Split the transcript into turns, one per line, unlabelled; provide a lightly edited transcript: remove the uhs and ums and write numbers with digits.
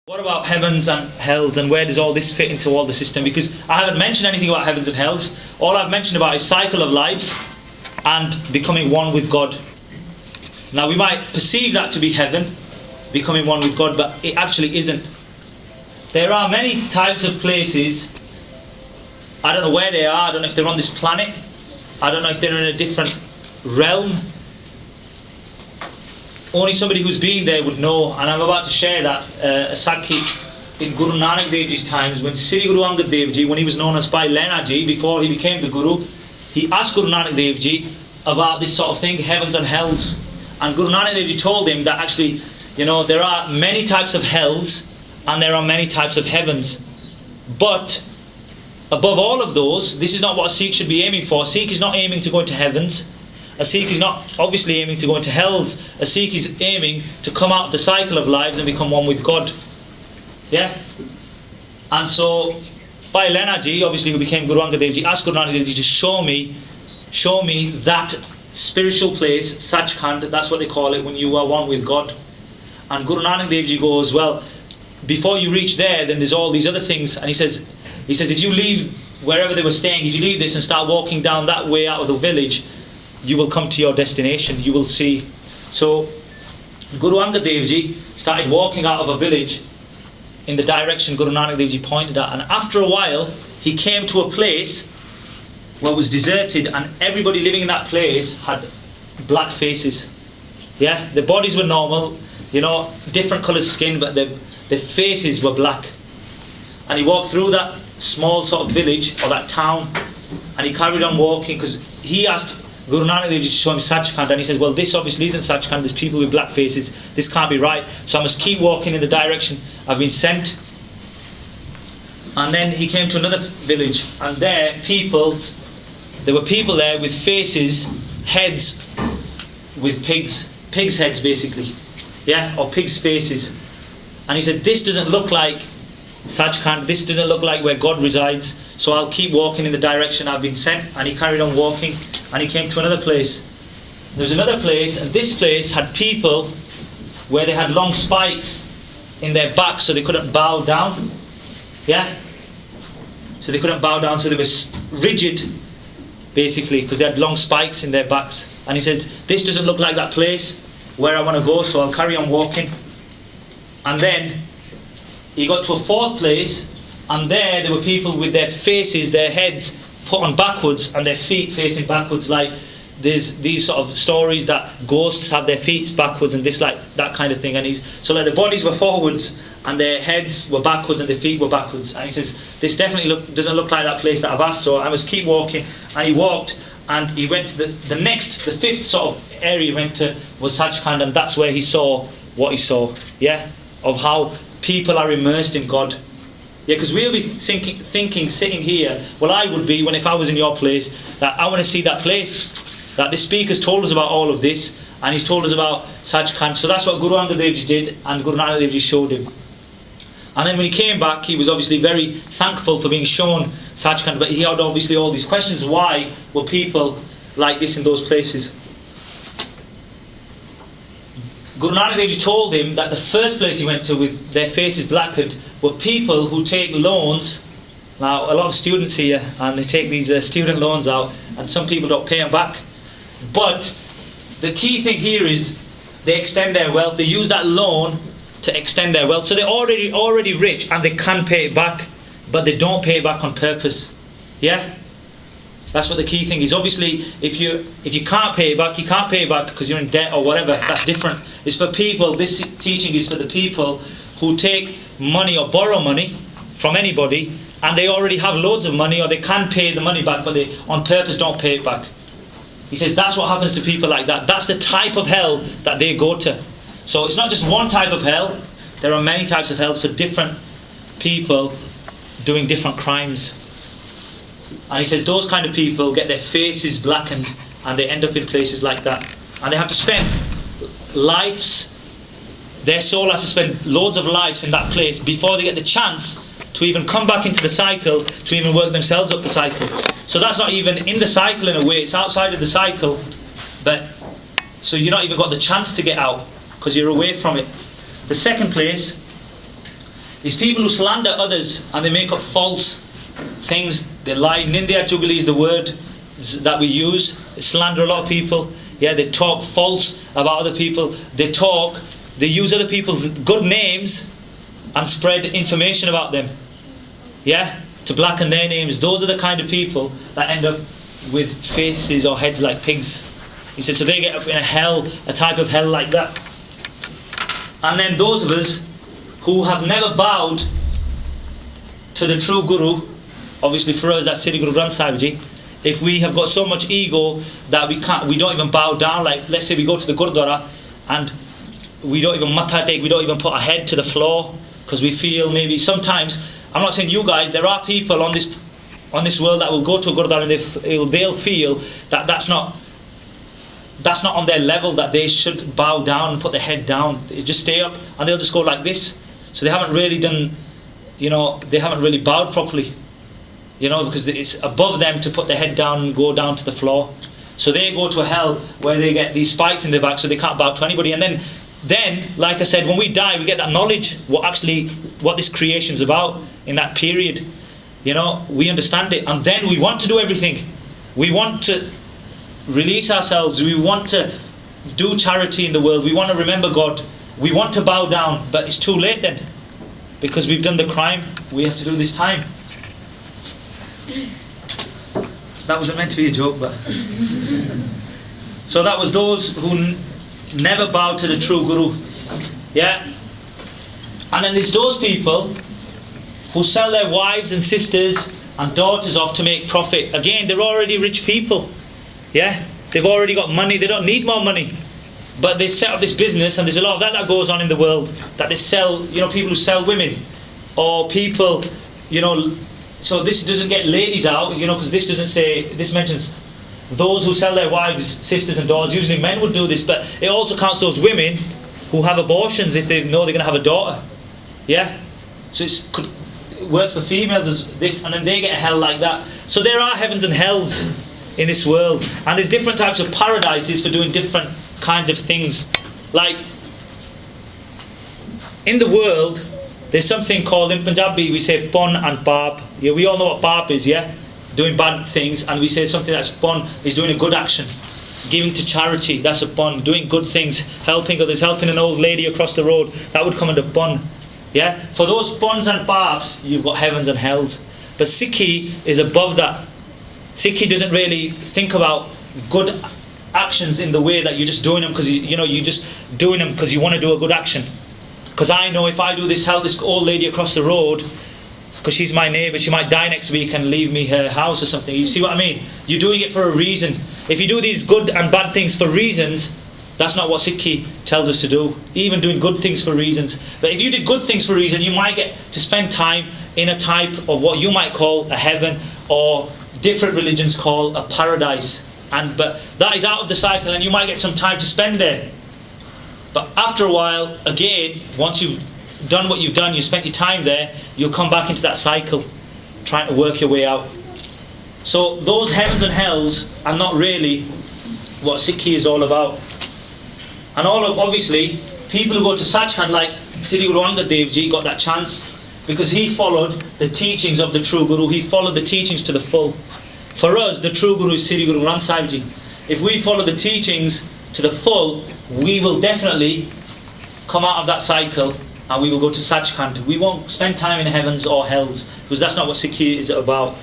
What about heavens and hells, and where does all this fit into all the system? Because I haven't mentioned anything about heavens and hells. All I've mentioned about is cycle of lives and becoming one with God. Now we might perceive that to be heaven, becoming one with God, but it actually isn't. There are many types of places. I don't know where they are. I don't know if they're on this planet. I don't know if they're in a different realm. Only somebody who's been there would know, and I'm about to share that a Sakhi in Guru Nanak Dev Ji's times, when Sri Guru Angad Dev Ji, when he was known as Bhai Lehna Ji, before he became the Guru, he asked Guru Nanak Dev Ji about this sort of thing, heavens and hells. And Guru Nanak Dev Ji told him that actually, there are many types of hells and there are many types of heavens. But above all of those, this is not what a Sikh should be aiming for. A Sikh is not aiming to go into heavens. A Sikh is not obviously aiming to go into hells. A Sikh is aiming to come out of the cycle of lives and become one with God. Yeah? And so, Bhai Lehna Ji, obviously who became Guru Angad Dev Ji, asked Guru Nanak Dev Ji to show me that spiritual place, Sachkhand, that's what they call it, when you are one with God. And Guru Nanak Dev Ji goes, well, before you reach there, then there's all these other things. And he says, if you leave wherever they were staying, if you leave this and start walking down that way out of the village, you will come to your destination, you will see. So Guru Angad Dev Ji started walking out of a village in the direction Guru Nanak Dev Ji pointed at, and after a while he came to a place where it was deserted, and everybody living in that place had black faces. Yeah, their bodies were normal, different coloured skin, but their faces were black. And he walked through that small sort of village or that town, and he carried on walking, because he asked Guru Nanak Dev Ji to show him Sachkhand, and he said, well, this obviously isn't Sachkhand, there's people with black faces, this can't be right, so I must keep walking in the direction I've been sent. And then he came to another village, and there were people there with faces, heads with pigs' heads basically, or pigs' faces. And he said, this doesn't look like Sachkhand, this doesn't look like where God resides, so I'll keep walking in the direction I've been sent. And he carried on walking, and he came to another place. There was another place, and this place had people where they had long spikes in their back, so they couldn't bow down. So they couldn't bow down, so they were rigid basically, because they had long spikes in their backs. And he says, this doesn't look like that place where I want to go, so I'll carry on walking. And then he got to a fourth place, and there were people with their faces, their heads put on backwards and their feet facing backwards, like there's these sort of stories that ghosts have their feet backwards and this, like that kind of thing. And the bodies were forwards and their heads were backwards and their feet were backwards. And he says, this definitely doesn't look like that place that I've asked, so I must keep walking. And he walked, and he went to the fifth sort of area he went to was Sachkhand, and that's where he saw what he saw, of how people are immersed in God. Because we'll be thinking, sitting here, well, I would be, if I was in your place, that I want to see that place, that this speaker's told us about all of this, and he's told us about Sachkhand. So that's what Guru Angad Dev Ji did, and Guru Nanak Dev Ji showed him. And then when he came back, he was obviously very thankful for being shown Sachkhand, but he had obviously all these questions. Why were people like this in those places? Guru Nanak Dev Ji told him that the first place he went to with their faces blackened were people who take loans. Now, a lot of students here, and they take these student loans out, and some people don't pay them back. But the key thing here is they extend their wealth. They use that loan to extend their wealth. So they're already rich and they can pay it back, but they don't pay it back on purpose. That's what the key thing is. Obviously, if you can't pay it back, you can't pay it back because you're in debt or whatever. That's different. It's for people. This teaching is for the people who take money or borrow money from anybody, and they already have loads of money, or they can pay the money back, but they on purpose don't pay it back. He says that's what happens to people like that. That's the type of hell that they go to. So it's not just one type of hell. There are many types of hells for different people doing different crimes. And he says those kind of people get their faces blackened, and they end up in places like that. And they have to spend lives, their soul has to spend loads of lives in that place before they get the chance to even come back into the cycle, to even work themselves up the cycle. So that's not even in the cycle in a way, it's outside of the cycle. But so you're not even got the chance to get out, because you're away from it. The second place is people who slander others and they make up false things. They lie. Nindya chugli is the word that we use. They slander a lot of people. Yeah, they talk false about other people. They use other people's good names and spread information about them. Yeah, to blacken their names. Those are the kind of people that end up with faces or heads like pigs. He said, so they get up in a type of hell like that. And then those of us who have never bowed to the true Guru, obviously for us that's Sri Guru Granth Sahib Ji, if we have got so much ego that we don't even bow down, like let's say we go to the Gurdwara and we don't even matha take, we don't even put our head to the floor, because we feel maybe sometimes, I'm not saying you guys, there are people on this world that will go to a Gurdwara and they'll feel that that's not on their level, that they should bow down and put their head down. They just stay up and they'll just go like this. So they haven't really done, they haven't really bowed properly, because it's above them to put their head down and go down to the floor. So they go to a hell where they get these spikes in their back, so they can't bow to anybody. And then, like I said, when we die, we get that knowledge, what this creation's about in that period. We understand it, and then we want to do everything. We want to release ourselves. We want to do charity in the world. We want to remember God. We want to bow down, but it's too late then, because we've done the crime. We have to do this time. That wasn't meant to be a joke, but so that was those who never bowed to the true Guru. Yeah. And then there's those people who sell their wives and sisters and daughters off to make profit. Again, they're already rich people. Yeah, they've already got money. They don't need more money. But they set up this business, and there's a lot of that goes on in the world, that they sell, people who sell women, or people, so this doesn't get ladies out, because this doesn't say, this mentions those who sell their wives, sisters and daughters. Usually men would do this, but it also counts those women who have abortions if they know they're going to have a daughter. Yeah, so it works for females as this, and then they get a hell like that. So there are heavens and hells in this world, and there's different types of paradises for doing different kinds of things. Like in the world, there's something called, in Punjabi we say pon and paap. Yeah, we all know what paap is, yeah? Doing bad things, and we say something that's pon is doing a good action. Giving to charity, that's a pon. Doing good things, helping others, helping an old lady across the road, that would come under pon. Yeah? For those pons and paaps, you've got heavens and hells. But Sikhi is above that. Sikhi doesn't really think about good actions in the way that you're just doing them because you're just doing them because you want to do a good action. Because I know if I do this, help this old lady across the road, because she's my neighbour, she might die next week and leave me her house or something. You see what I mean? You're doing it for a reason. If you do these good and bad things for reasons, that's not what Sikhi tells us to do. Even doing good things for reasons. But if you did good things for a reason, you might get to spend time in a type of what you might call a heaven, or different religions call a paradise. But that is out of the cycle, and you might get some time to spend there. But after a while, again, once you've done what you've done, you spent your time there, you'll come back into that cycle, trying to work your way out. So those heavens and hells are not really what Sikhi is all about. And obviously, people who go to Sachkhand, like Sri Guru Angad Dev Ji, got that chance because he followed the teachings of the true Guru. He followed the teachings to the full. For us, the true Guru is Sri Guru Granth Sahib Ji. If we follow the teachings to the full, we will definitely come out of that cycle and we will go to Sachkhand. We won't spend time in heavens or hells, because that's not what Sikhi is about.